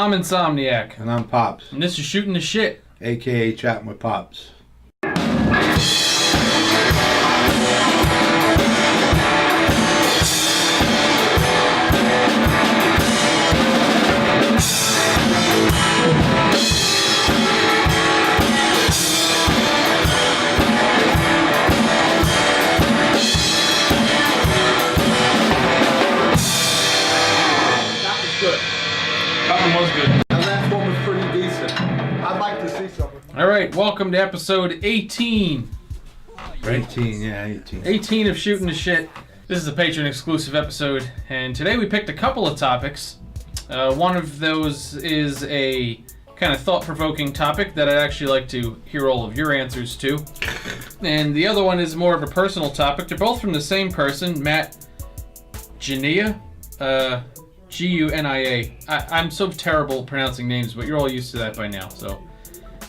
I'm Insomniac. And I'm Pops. And this is Shooting the Shit. A.k.a. Chatting with Pops. Alright, welcome to episode 18. 18, yeah, 18. 18 of Shooting the Shit. This is a patron exclusive episode, and today we picked a couple of topics. One of those is a kind of thought-provoking topic that I'd actually like to hear all of your answers to. And the other one is more of a personal topic. They're both from the same person, Matt Gunia. Gunia. I'm so terrible pronouncing names, but you're all used to that by now, so...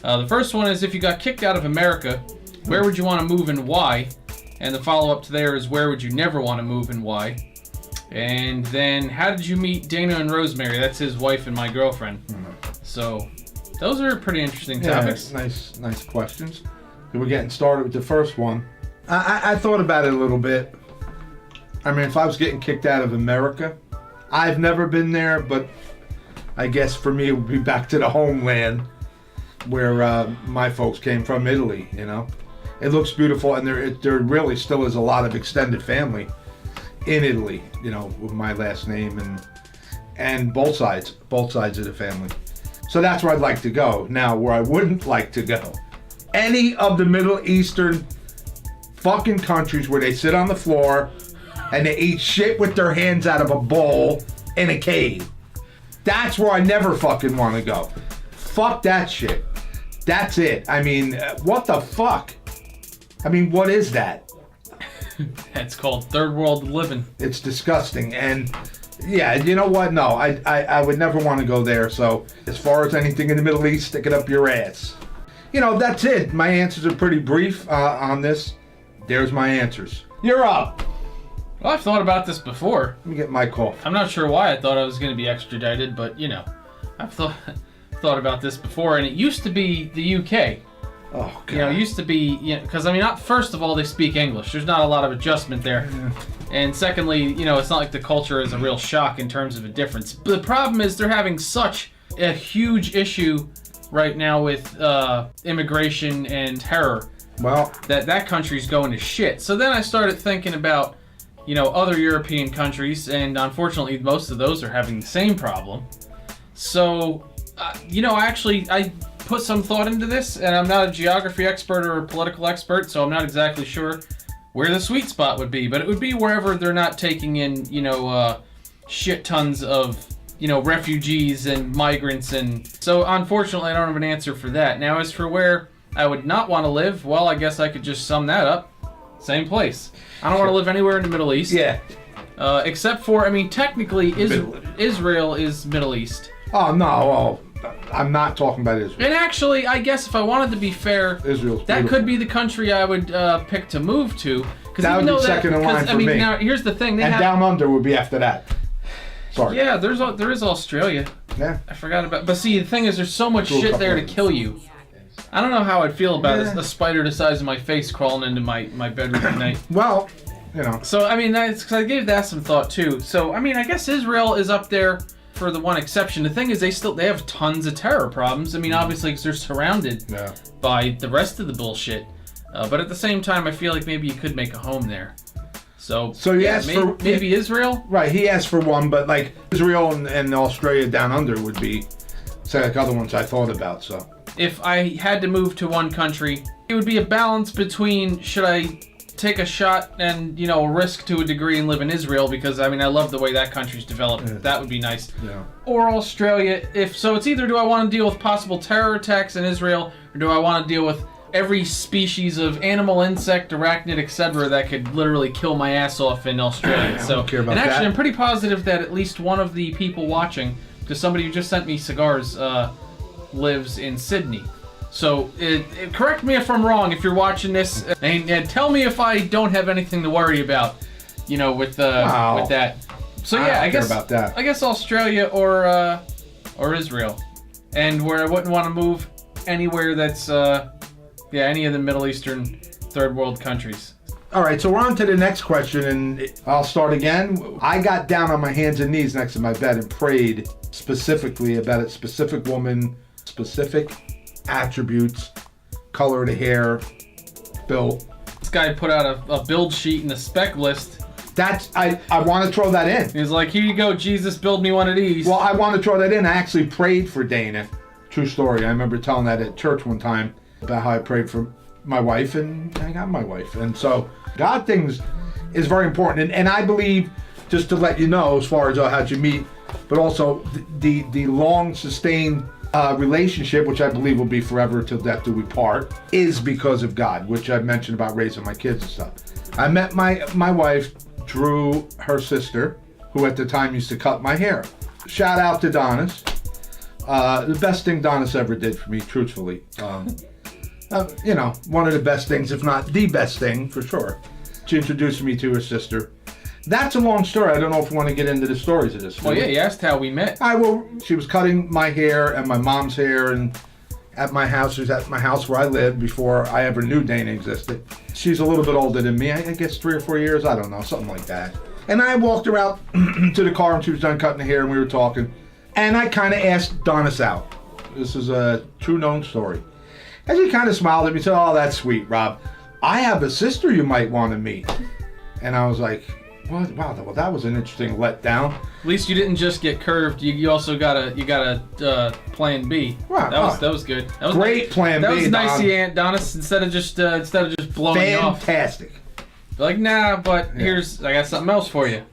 the first one is, if you got kicked out of America, where would you want to move and why? And the follow-up to there is, where would you never want to move and why? And then, how did you meet Dana and Rosemary? That's his wife and my girlfriend. So, those are pretty interesting topics. Nice questions. So we're getting started with the first one. I thought about it a little bit. I mean, if I was getting kicked out of America, I've never been there, but I guess for me it would be back to the homeland, where my folks came from, Italy. You know, it looks beautiful, and there really still is a lot of extended family in Italy. You know, with my last name and both sides of the family. So that's where I'd like to go. Now, where I wouldn't like to go, any of the Middle Eastern fucking countries where they sit on the floor and they eat shit with their hands out of a bowl in a cave. That's where I never fucking want to go. Fuck that shit. That's it. I mean, what the fuck? I mean, what is that? That's called third world living. It's disgusting. And yeah, you know what? No, I would never want to go there. So as far as anything in the Middle East, stick it up your ass. You know, that's it. My answers are pretty brief on this. There's my answers. You're up. Well, I've thought about this before. Let me get my cough. I'm not sure why I thought I was going to be extradited, but, you know, I've thought about this before, and it used to be the UK. Oh, God. You know, it used to be, you know, because, I mean, first of all, they speak English. There's not a lot of adjustment there. Yeah. And secondly, you know, it's not like the culture is a real shock in terms of a difference. But the problem is they're having such a huge issue right now with immigration and terror. Well, that country's going to shit. So then I started thinking about, you know, other European countries, and unfortunately most of those are having the same problem. So, you know, I put some thought into this, and I'm not a geography expert or a political expert, so I'm not exactly sure where the sweet spot would be, but it would be wherever they're not taking in, you know, shit tons of, you know, refugees and migrants, and so unfortunately I don't have an answer for that. Now, as for where I would not want to live, well, I guess I could just sum that up. Same place. I don't want to live anywhere in the Middle East. Yeah. Except for, I mean, technically, Israel is Middle East. Oh, no. Oh, I'm not talking about Israel. And actually, I guess if I wanted to be fair, Israel's that beautiful. could be the country I would pick to move to. That would be second in line for me. Now, here's the thing. Down under would be after that. Sorry. Yeah, there is Australia. Yeah. I forgot about. But see, the thing is, there's so much shit there to kill you. I don't know how I'd feel about a spider the size of my face crawling into my bedroom at night. Well, you know. So, I mean, that's because I gave that some thought, too. So, I mean, I guess Israel is up there for the one exception. The thing is, they have tons of terror problems. I mean, obviously, because they're surrounded by the rest of the bullshit. But at the same time, I feel like maybe you could make a home there. So he asked for maybe Israel? Right, he asked for one, but like Israel and Australia down under would be, say, like other ones I thought about, so. If I had to move to one country, it would be a balance between, should I take a shot and, you know, risk to a degree and live in Israel, because, I mean, I love the way that country's developed. Yeah. That would be nice. Yeah. Or Australia. It's either do I want to deal with possible terror attacks in Israel, or do I want to deal with every species of animal, insect, arachnid, etc. that could literally kill my ass off in Australia. I don't care about and actually, that. I'm pretty positive that at least one of the people watching, because somebody who just sent me cigars, lives in Sydney. So, correct me if I'm wrong if you're watching this, and tell me if I don't have anything to worry about, you know, with that. So yeah, I guess about that. I guess Australia or or Israel, and where I wouldn't want to move anywhere that's any of the Middle Eastern third world countries. All right, so we're on to the next question, and I'll start again. I got down on my hands and knees next to my bed and prayed specifically about a specific woman, specific attributes, color of the hair, built. This guy put out a build sheet and a spec list. I want to throw that in. He's like, here you go, Jesus, build me one of these. Well, I want to throw that in. I actually prayed for Dana. True story. I remember telling that at church one time about how I prayed for my wife, and I got my wife. And so God things is very important. And I believe, just to let you know, as far as how'd you meet, but also the long sustained relationship, which I believe will be forever till death do we part, is because of God, which I've mentioned about raising my kids and stuff. I met my wife Drew, her sister, who at the time used to cut my hair. Shout out to Donis. The best thing Donis ever did for me, truthfully. One of the best things, if not the best thing, for sure. She introduced me to her sister. That's a long story. I don't know if we want to get into the stories of this. Well, yeah, you asked how we met. She was cutting my hair and my mom's hair, and at my house. She was at my house where I lived before I ever knew Dana existed. She's a little bit older than me. I guess 3 or 4 years. I don't know, something like that. And I walked her out to the car, and she was done cutting the hair, and we were talking. And I kind of asked Donis out. This is a true known story. And she kind of smiled at me and said, "Oh, that's sweet, Rob. I have a sister you might want to meet." And I was like, "What? Wow, well, that was an interesting letdown." At least you didn't just get curved. You also got a plan B. Wow, that was good. That was great nice. plan B. That was nice, Aunt Donis. Instead of just blowing you off. Fantastic. Like, nah, but I got something else for you.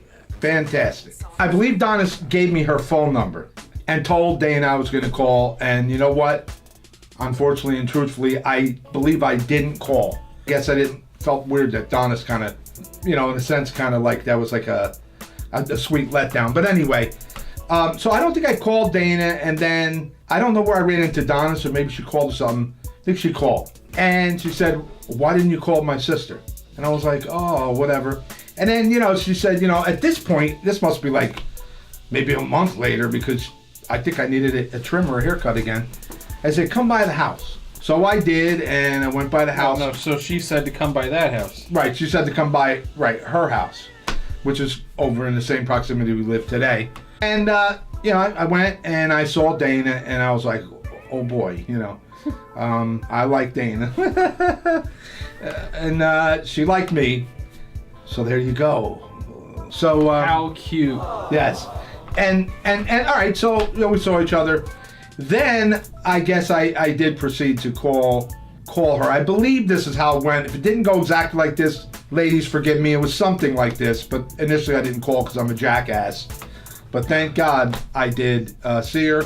Fantastic. I believe Donis gave me her phone number and told Dana I was going to call. And you know what? Unfortunately and truthfully, I believe I didn't call. I guess felt weird that Donis kind of, in a sense, kind of like that was like a sweet letdown. But anyway, so I don't think I called Dana, and then I don't know where I ran into Donis, or maybe she called or something. I think she called. And she said, "Why didn't you call my sister?" And I was like, "Oh, whatever." And then, she said, at this point, this must be like maybe a month later, because I think I needed a trim or a haircut again. I said, "Come by the house." So I did, and I went by the house. No, so she said to come by that house. Right, she said to come by, her house, which is over in the same proximity we live today. And, I went and I saw Dana, and I was like, oh boy, I like Dana. And she liked me. So there you go. So how cute. Yes. And all right, so we saw each other. Then I guess I did proceed to call her. I believe this is how it went. If it didn't go exactly like this, ladies, forgive me. It was something like this, but initially I didn't call because I'm a jackass. But thank God I did see her,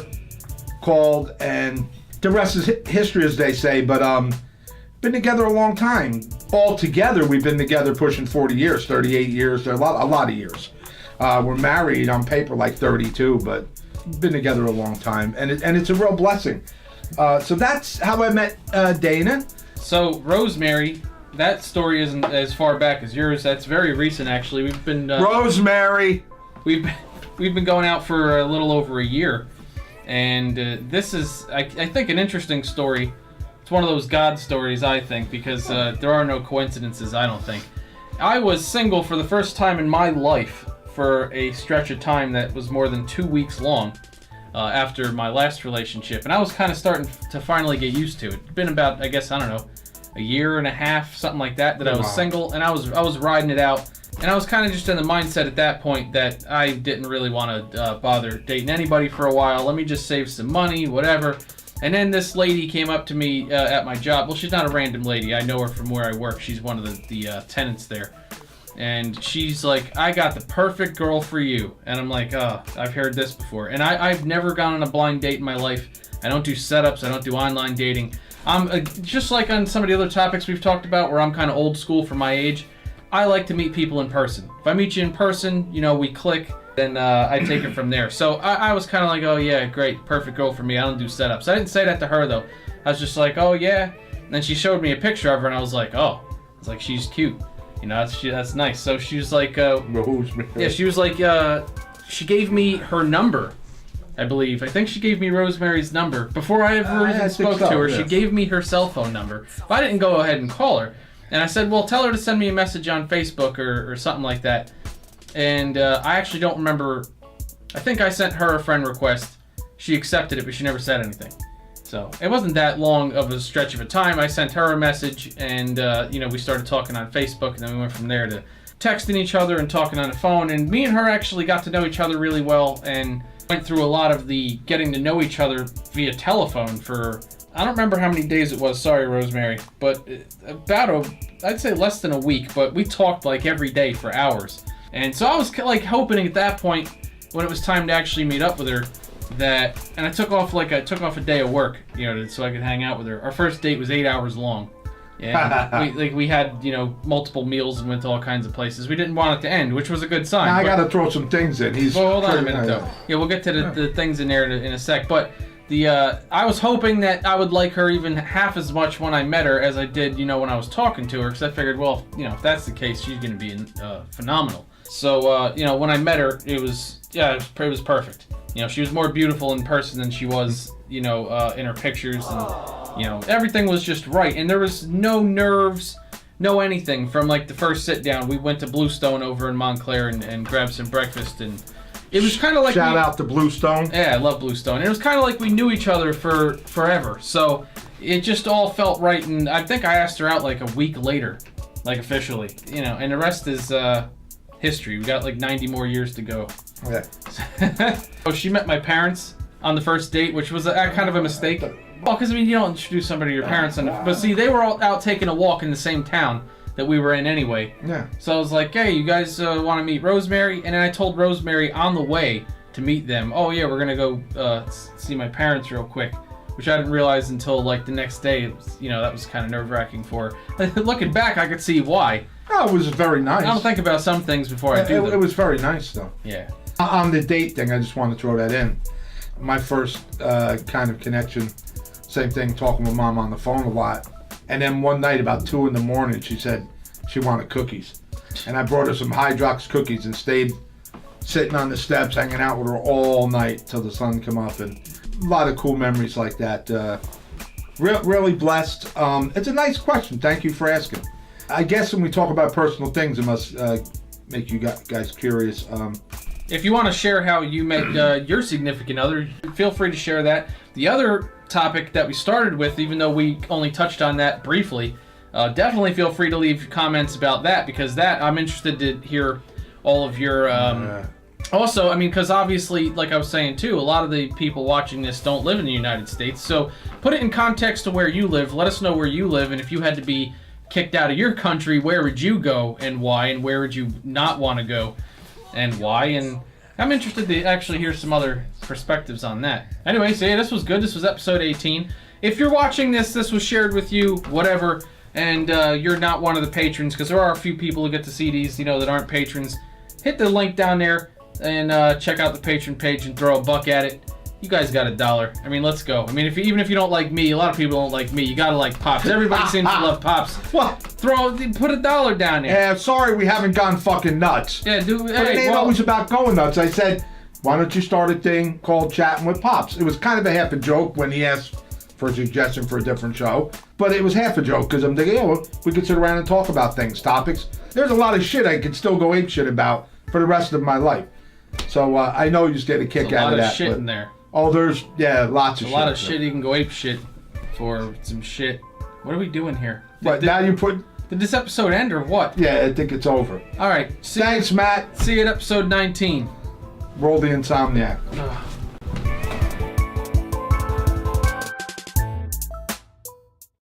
called, and the rest is history, as they say. But been together a long time. All together, we've been together pushing 40 years, 38 years, a lot of years. We're married on paper like 32, but been together a long time, and it's a real blessing. So that's how I met Dana. So Rosemary, that story isn't as far back as yours. That's very recent, actually. We've been Rosemary. We've been going out for a little over a year, and this is I think an interesting story. It's one of those God stories, I think, because there are no coincidences. I don't think. I was single for the first time in my life for a stretch of time that was more than 2 weeks long after my last relationship, and I was kind of starting to finally get used to it. It'd been about, I guess, I don't know, a year and a half, something like that I was single, and I was riding it out, and I was kind of just in the mindset at that point that I didn't really want to bother dating anybody for a while. Let me just save some money, whatever. And then this lady came up to me at my job. Well, she's not a random lady. I know her from where I work. She's one of the tenants there. And she's like, "I got the perfect girl for you." And I'm like, "Oh, I've heard this before." And I've never gone on a blind date in my life. I don't do setups. I don't do online dating. I'm just like on some of the other topics we've talked about, where I'm kind of old school for my age. I like to meet people in person. If I meet you in person, we click, then I take it from there. So I was kind of like, "Oh yeah, great, perfect girl for me. I don't do setups." I didn't say that to her though. I was just like, "Oh yeah." And then she showed me a picture of her, and I was like, "Oh," it's like, she's cute. That's nice. So she was like, yeah, she was like, she gave me her number. I believe. I think she gave me Rosemary's number. Before I ever even spoke to her, she gave me her cell phone number. But I didn't go ahead and call her. And I said, well, tell her to send me a message on Facebook or something like that. And I actually don't remember. I think I sent her a friend request. She accepted it, but she never said anything. So it wasn't that long of a stretch of a time. I sent her a message, and we started talking on Facebook, and then we went from there to texting each other and talking on the phone. And me and her actually got to know each other really well, and went through a lot of the getting to know each other via telephone for, I don't remember how many days it was, sorry Rosemary, but I'd say less than a week, but we talked like every day for hours. And so I was like hoping at that point, when it was time to actually meet up with her, and I took off a day of work, so I could hang out with her. Our first date was 8 hours long. Yeah, we had multiple meals and went to all kinds of places. We didn't want it to end, which was a good sign. Now I got to throw some things in. Hold on a minute though. Yeah, we'll get to the things in there in a sec. But I was hoping that I would like her even half as much when I met her as I did, when I was talking to her, because I figured, well, if that's the case, she's going to be phenomenal. So when I met her, it was perfect. She was more beautiful in person than she was, in her pictures, and everything was just right, and there was no nerves, no anything from like the first sit down. We went to Bluestone over in Montclair and grabbed some breakfast, and it was kind of like shout out to Bluestone. Yeah, I love Bluestone. And it was kind of like we knew each other for forever, so it just all felt right. And I think I asked her out like a week later, like officially, and the rest is history. We got like 90 more years to go. Yeah. So she met my parents on the first date, which was kind of a mistake. Well, because you don't introduce somebody to your parents, but see, they were all out taking a walk in the same town that we were in anyway. Yeah. So I was like, hey, you guys want to meet Rosemary? And then I told Rosemary on the way to meet them, oh yeah, we're gonna go see my parents real quick, which I didn't realize until like the next day. It was, that was kind of nerve-wracking for her. Looking back, I could see why. Oh, it was very nice. I don't think about some things before I do them. It was very nice though. Yeah. On the date thing, I just want to throw that in. My first kind of connection, same thing, talking with Mom on the phone a lot. And then one night about 2 a.m, she said she wanted cookies. And I brought her some Hydrox cookies and stayed sitting on the steps, hanging out with her all night till the sun come up. And a lot of cool memories like that. Really blessed. It's a nice question. Thank you for asking. I guess when we talk about personal things, it must make you guys curious. If you want to share how you met your significant other, feel free to share that. The other topic that we started with, even though we only touched on that briefly, definitely feel free to leave comments about that, because I'm interested to hear all of your... Also, because obviously, like I was saying too, a lot of the people watching this don't live in the United States, so put it in context to where you live. Let us know where you live, and if you had to be kicked out of your country, where would you go and why, and where would you not want to go and why? And I'm interested to actually hear some other perspectives on that. Anyway, so yeah, this was good. This was episode 18. If you're watching this was shared with you, whatever, and you're not one of the patrons, because there are a few people who get to see these, that aren't patrons, hit the link down there and check out the patron page and throw a buck at it. You guys got $1. Let's go. Even if you don't like me, a lot of people don't like me. You gotta like Pops. Everybody seems to love Pops. What? Put $1 down there. Yeah, sorry we haven't gone fucking nuts. Yeah, dude. But it ain't always about going nuts. I said, why don't you start a thing called Chatting with Pops? It was kind of a half a joke when he asked for a suggestion for a different show, but it was half a joke because I'm thinking, we could sit around and talk about things, topics. There's a lot of shit I could still go ape shit about for the rest of my life. So I know you just get a kick out of that. A lot of shit in there. Oh, there's, lots of shit. A lot of shit you can go ape shit for some shit. What are we doing here? Now you put... Did this episode end or what? Yeah, I think it's over. All right. Thanks, Matt. See you at episode 19. Roll the Insomniac. Ugh.